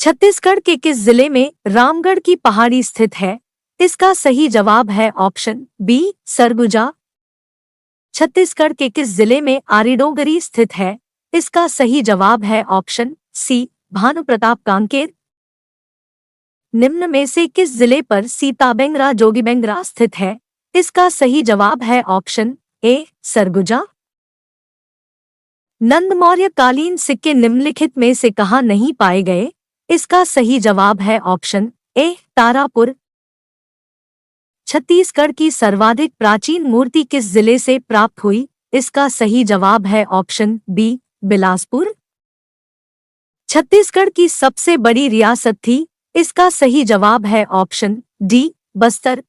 छत्तीसगढ़ के किस जिले में रामगढ़ की पहाड़ी स्थित है? इसका सही जवाब है ऑप्शन बी सरगुजा। छत्तीसगढ़ के किस जिले में आरीडोंगरी स्थित है? इसका सही जवाब है ऑप्शन सी भानुप्रताप कांकेर। निम्न में से किस जिले पर सीताबेंगरा जोगीबेंगरा स्थित है? इसका सही जवाब है ऑप्शन ए सरगुजा। नंद मौर्य कालीन सिक्के निम्नलिखित में से कहाँ नहीं पाए गए? इसका सही जवाब है ऑप्शन ए तारापुर। छत्तीसगढ़ की सर्वाधिक प्राचीन मूर्ति किस जिले से प्राप्त हुई? इसका सही जवाब है ऑप्शन बी बिलासपुर। छत्तीसगढ़ की सबसे बड़ी रियासत थी? इसका सही जवाब है ऑप्शन डी बस्तर।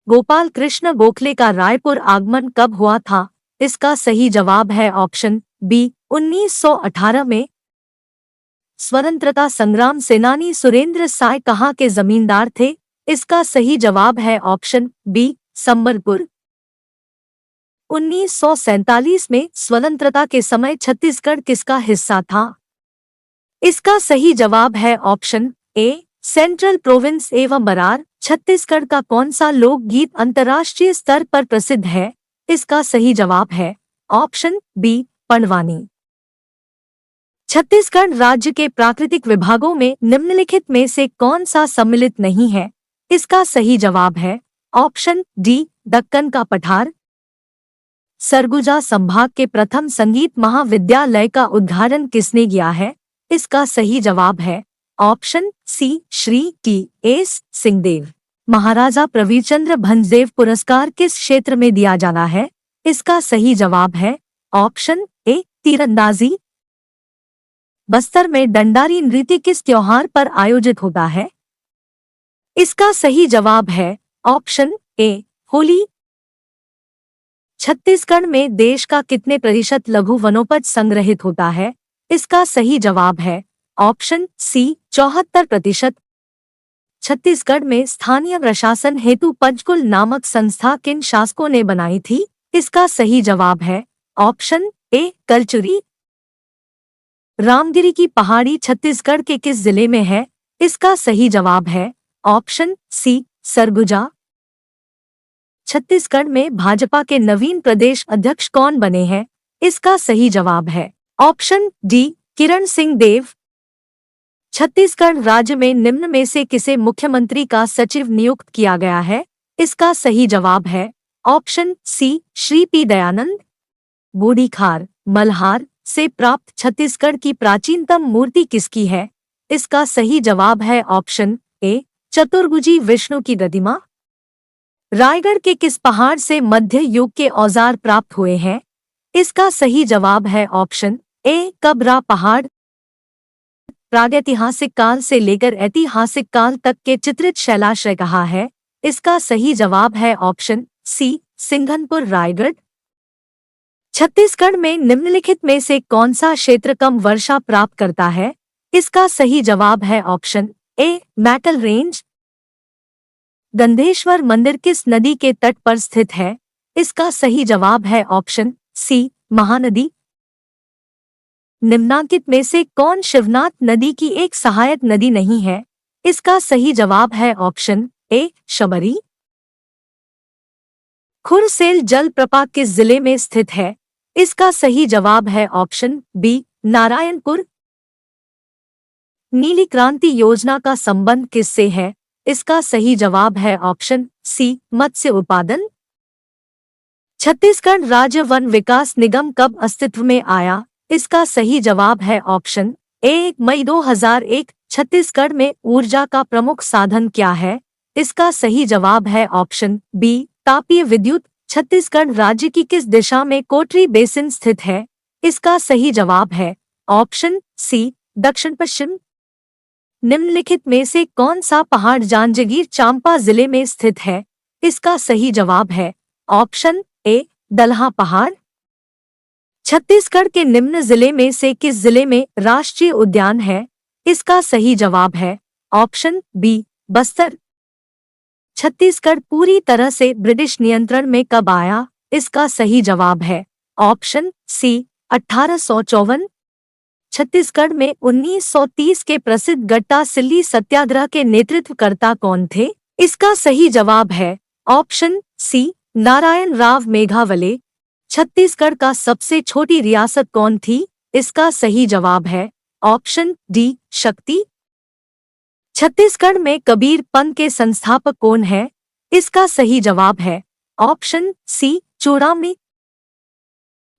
गोपाल कृष्ण गोखले का रायपुर आगमन कब हुआ था? इसका सही जवाब है ऑप्शन बी 1918 में। स्वतंत्रता संग्राम सेनानी सुरेंद्र साय कहाँ के जमींदार थे? इसका सही जवाब है ऑप्शन बी संबलपुर। 1947 में स्वतंत्रता के समय छत्तीसगढ़ किसका हिस्सा था? इसका सही जवाब है ऑप्शन ए सेंट्रल प्रोविंस एवं बरार। छत्तीसगढ़ का कौन सा लोकगीत अंतर्राष्ट्रीय स्तर पर प्रसिद्ध है? इसका सही जवाब है ऑप्शन बी पंडवानी। छत्तीसगढ़ राज्य के प्राकृतिक विभागों में निम्नलिखित में से कौन सा सम्मिलित नहीं है? इसका सही जवाब है ऑप्शन डी दक्कन का पठार। सरगुजा संभाग के प्रथम संगीत महाविद्यालय का उद्घाटन किसने किया है? इसका सही जवाब है option C Shri T S Singhdeo. Maharaja Pravirchandra Bhanjdeo पुरस्कार किस क्षेत्र में दिया जाना है? इसका सही जवाब है ऑप्शन ए तीरंदाजी। बस्तर में डंडारी नृत्य किस त्योहार पर आयोजित होता है? इसका सही जवाब है ऑप्शन ए होली। छत्तीसगढ़ में देश का कितने प्रतिशत लघु वनोपज संग्रहित होता है? इसका सही जवाब है ऑप्शन सी 74%। छत्तीसगढ़ में स्थानीय प्रशासन हेतु पंचकुल नामक संस्था किन शासकों ने बनाई थी? इसका सही जवाब है ऑप्शन ए कलचुरी। रामगिरी की पहाड़ी छत्तीसगढ़ के किस जिले में है? इसका सही जवाब है ऑप्शन सी सरगुजा। छत्तीसगढ़ में भाजपा के नवीन प्रदेश अध्यक्ष कौन बने हैं? इसका सही जवाब है ऑप्शन डी किरण सिंह देव। छत्तीसगढ़ राज्य में निम्न में से किसे मुख्यमंत्री का सचिव नियुक्त किया गया है? इसका सही जवाब है option C Shri P Dayanand. Budhikhar Malhar से प्राप्त छत्तीसगढ़ की प्राचीनतम मूर्ति किसकी है? इसका सही जवाब है ऑप्शन ए चतुर्भुजी विष्णु की प्रतिमा। रायगढ़ के किस पहाड़ से मध्य युग के औजार प्राप्त हुए हैं? इसका सही जवाब है ऑप्शन ए कबरा पहाड़। प्रागैतिहासिक काल से लेकर ऐतिहासिक काल तक के चित्रित शैलाश्रय कहाँ है? इसका सही जवाब है ऑप्शन सी सिंघनपुर रायगढ़। छत्तीसगढ़ में निम्नलिखित में से कौन सा क्षेत्र कम वर्षा प्राप्त करता है? इसका सही जवाब है option A metal range. Gandheshwar मंदिर किस नदी के तट पर स्थित है? इसका सही जवाब है ऑप्शन सी महानदी। निम्नांकित में से कौन शिवनाथ नदी की एक सहायक नदी नहीं है? इसका सही जवाब है ऑप्शन ए शबरी। खुरसेल जलप्रपात किस जिले में स्थित है? इसका सही जवाब है ऑप्शन बी नारायणपुर। नीली क्रांति योजना का संबंध किससे है? इसका सही जवाब है ऑप्शन सी मत्स्य उत्पादन। छत्तीसगढ़ राज्य वन विकास निगम कब अस्तित्व में आया? इसका सही जवाब है ऑप्शन ए 1 मई 2001। छत्तीसगढ़ में ऊर्जा का प्रमुख साधन क्या है? इसका सही जवाब है ऑप्शन बी तापीय विद्युत। छत्तीसगढ़ राज्य की किस दिशा में कोटरी बेसिन स्थित है? इसका सही जवाब है ऑप्शन सी दक्षिण पश्चिम। निम्नलिखित में से कौन सा पहाड़ जांजगीर चांपा जिले में स्थित है? इसका सही जवाब है ऑप्शन ए दलहा पहाड़। छत्तीसगढ़ के निम्न जिले में से किस जिले में राष्ट्रीय उद्यान है? इसका सही जवाब है ऑप्शन बी बस्तर। छत्तीसगढ़ पूरी तरह से ब्रिटिश नियंत्रण में कब आया? इसका सही जवाब है ऑप्शन सी 1854। छत्तीसगढ़ में 1930 के प्रसिद्ध गट्टा सिल्ली सत्याग्रह के नेतृत्वकर्ता कौन थे? इसका सही जवाब है ऑप्शन सी नारायण राव मेघावले। छत्तीसगढ़ का सबसे छोटी रियासत कौन थी? इसका सही जवाब है ऑप्शन डी शक्ति। छत्तीसगढ़ में कबीर पंथ के संस्थापक कौन है? इसका सही जवाब है ऑप्शन सी चूड़ामणि।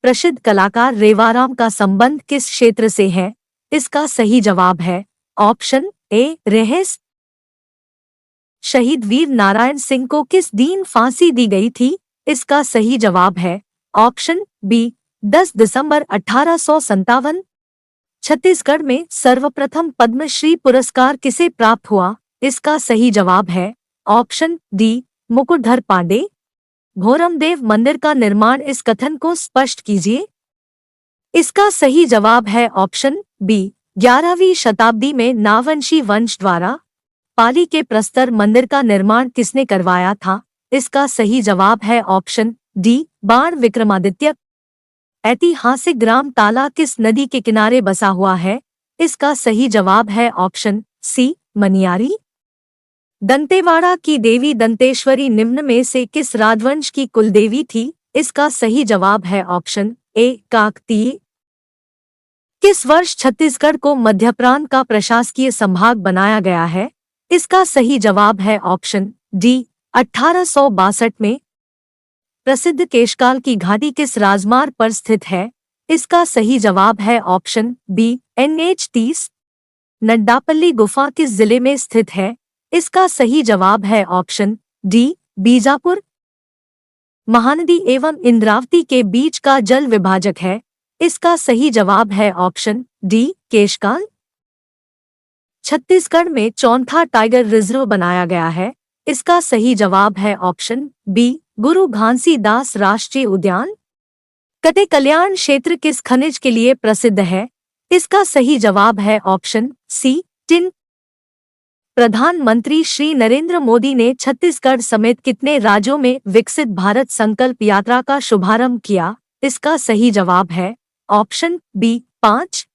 प्रसिद्ध कलाकार रेवाराम का संबंध किस क्षेत्र से है? इसका सही जवाब है ऑप्शन ए रहेस। शहीद वीर नारायण सिंह को किस दिन फांसी दी गई थी? इसका सही जवाब है ऑप्शन बी 10 दिसंबर 1857। छत्तीसगढ़ में सर्वप्रथम पद्मश्री पुरस्कार किसे प्राप्त हुआ? इसका सही जवाब है ऑप्शन डी मुकुटधर पांडे। भोरमदेव मंदिर का निर्माण इस कथन को स्पष्ट कीजिए। इसका सही जवाब है ऑप्शन बी 11वीं शताब्दी में नावंशी वंश द्वारा। पाली के प्रस्तर मंदिर का निर्माण किसने करवाया था? इसका सही जवाब है ऑप्शन डी बाण विक्रमादित्य। ऐतिहासिक ग्राम ताला किस नदी के किनारे बसा हुआ है? इसका सही जवाब है ऑप्शन सी मनियारी। दंतेवाड़ा की देवी दंतेश्वरी निम्न में से किस राजवंश की कुलदेवी थी? इसका सही जवाब है ऑप्शन ए काकतीय। किस वर्ष छत्तीसगढ़ को मध्य प्रांत का प्रशासकीय संभाग बनाया गया है? इसका सही जवाब है ऑप्शन डी 1862 में। प्रसिद्ध केशकाल की घाटी किस राजमार्ग पर स्थित है? इसका सही जवाब है ऑप्शन बी NH 30। नड्डापल्ली गुफा किस जिले में स्थित है? इसका सही जवाब है ऑप्शन डी बीजापुर। महानदी एवं इंद्रावती के बीच का जल विभाजक है? इसका सही जवाब है ऑप्शन डी केशकाल। छत्तीसगढ़ में चौथा टाइगर रिजर्व बनाया गया है? इसका सही जवाब है ऑप्शन बी गुरु घासीदास राष्ट्रीय उद्यान। कटे कल्याण क्षेत्र किस खनिज के लिए प्रसिद्ध है? इसका सही जवाब है ऑप्शन सी टिन। प्रधानमंत्री श्री नरेंद्र मोदी ने छत्तीसगढ़ समेत कितने राज्यों में विकसित भारत संकल्प यात्रा का शुभारंभ किया? इसका सही जवाब है ऑप्शन बी 5।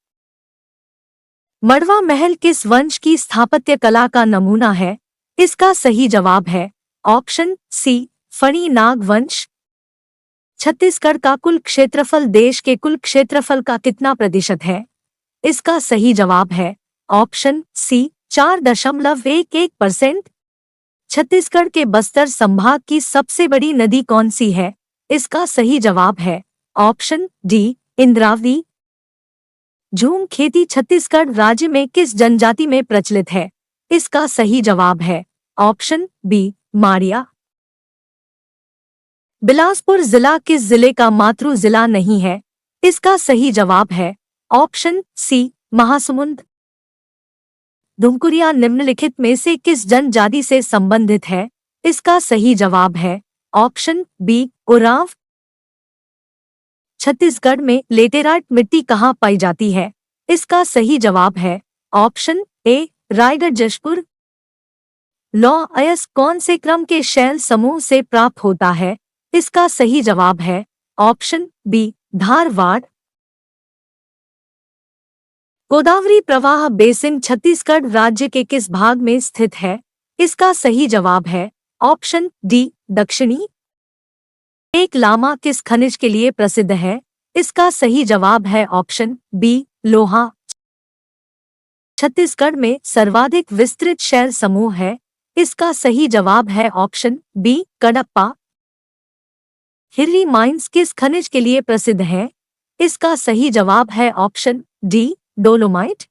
मड़वा महल किस वंश की स्थापत्य कला का नमूना है? इसका सही जवाब है ऑप्शन सी फणी नाग वंश। छत्तीसगढ़ का कुल क्षेत्रफल देश के कुल क्षेत्रफल का कितना प्रतिशत है? इसका सही जवाब है ऑप्शन सी 4.11%। छत्तीसगढ़ के बस्तर संभाग की सबसे बड़ी नदी कौन सी है? इसका सही जवाब है ऑप्शन डी इंद्रावती। झूम खेती छत्तीसगढ़ राज्य में किस जनजाति में प्रचलित है? इसका सही जवाब है ऑप्शन बी मारिया। बिलासपुर जिला किस जिले का मातृ जिला नहीं है? इसका सही जवाब है ऑप्शन सी महासमुंद। धुमकुरिया निम्नलिखित में से किस जनजाति से संबंधित है? इसका सही जवाब है ऑप्शन बी उरांव। छत्तीसगढ़ में लेटेराइट मिट्टी कहाँ पाई जाती है? इसका सही जवाब है ऑप्शन ए रायगढ़ जशपुर। लौह अयस्क कौन से क्रम के शैल समूह से प्राप्त होता है? इसका सही जवाब है ऑप्शन बी धारवाड़। गोदावरी प्रवाह बेसिन छत्तीसगढ़ राज्य के किस भाग में स्थित है? इसका सही जवाब है ऑप्शन डी दक्षिणी। एक लामा किस खनिज के लिए प्रसिद्ध है? इसका सही जवाब है ऑप्शन बी लोहा। छत्तीसगढ़ में सर्वाधिक विस्तृत शैल समूह है? इसका सही जवाब है option B Kadapa. Hirri mines किस खनिज के लिए प्रसिद्ध है? इसका सही जवाब है ऑप्शन डी डोलोमाइट।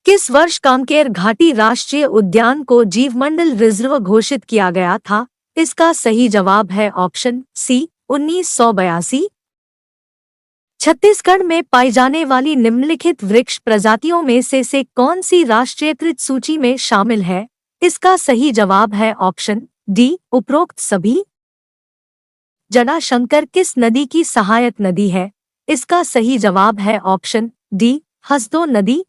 किस वर्ष कांकेर घाटी राष्ट्रीय उद्यान को जीवमंडल रिजर्व घोषित किया गया था? इसका सही जवाब है ऑप्शन सी 1982। छत्तीसगढ़ में पाई जाने वाली निम्नलिखित वृक्ष प्रजातियों में से कौन सी राष्ट्रीयकृत सूची में शामिल है? इसका सही जवाब है ऑप्शन डी उपरोक्त सभी। जटाशंकर किस नदी की सहायक नदी है? इसका सही जवाब है ऑप्शन डी हसदो नदी।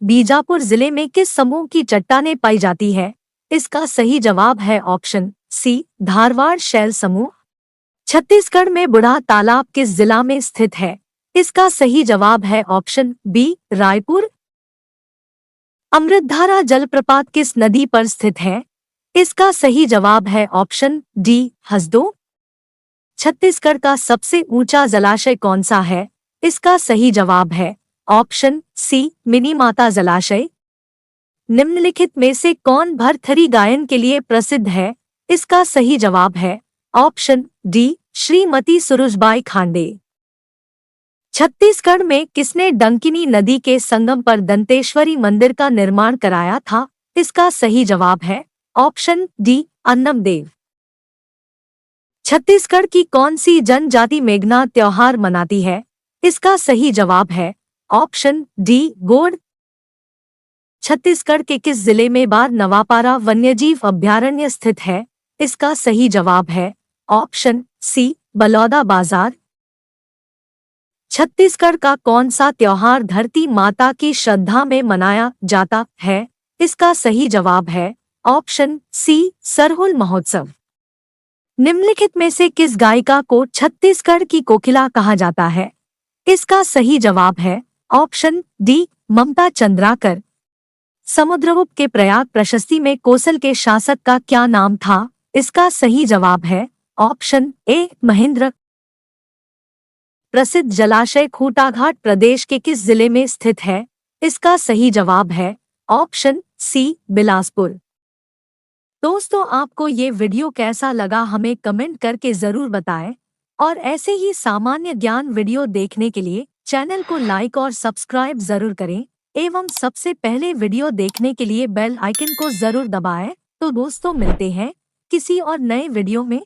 बीजापुर जिले में किस समूह की चट्टानें पाई जाती है? इसका सही जवाब है ऑप्शन सी धारवाड़ शैल समूह। छत्तीसगढ़ में बुढ़ा तालाब किस जिला में स्थित है? इसका सही जवाब है ऑप्शन बी रायपुर। अमृतधारा जलप्रपात किस नदी पर स्थित है? इसका सही जवाब है ऑप्शन डी हसदो। छत्तीसगढ़ का सबसे ऊंचा जलाशय कौन सा है? इसका सही जवाब है ऑप्शन सी मिनी माता जलाशय। निम्नलिखित में से कौन भरथरी गायन के लिए प्रसिद्ध है? इसका सही जवाब है ऑप्शन डी श्रीमती सुरुजबाई खांडे। छत्तीसगढ़ में किसने डंकिनी नदी के संगम पर दंतेश्वरी मंदिर का निर्माण कराया था? इसका सही जवाब है ऑप्शन डी अन्नमदेव। छत्तीसगढ़ की कौन सी जनजाति मेघना त्योहार मनाती है? इसका सही जवाब है ऑप्शन डी गोंड। छत्तीसगढ़ के किस जिले में बार नवापारा वन्यजीव अभयारण्य स्थित है? इसका सही जवाब है ऑप्शन सी बलौदा बाजार। छत्तीसगढ़ का कौन सा त्योहार धरती माता की श्रद्धा में मनाया जाता है? इसका सही जवाब है ऑप्शन सी सरहुल महोत्सव। निम्नलिखित में से किस गायिका को छत्तीसगढ़ की कोकिला कहा जाता है? इसका सही जवाब है ऑप्शन डी ममता चंद्राकर। समुद्रगुप्त के प्रयाग प्रशस्ति में कोसल के शासक का क्या नाम था? इसका सही जवाब है ऑप्शन ए महेंद्र। प्रसिद्ध जलाशय खूंटाघाट प्रदेश के किस जिले में स्थित है? इसका सही जवाब है ऑप्शन सी बिलासपुर। दोस्तों, आपको ये वीडियो कैसा लगा हमें कमेंट करके जरूर बताएं और ऐसे ही सामान्य ज्ञान वीडियो देखने के लिए चैनल को लाइक और सब्सक्राइब जरूर करें एवं सबसे पहले वीडियो देखने के लिए बेल आइकन को जरूर दबाएं। तो दोस्तों, मिलते हैं किसी और नए वीडियो में।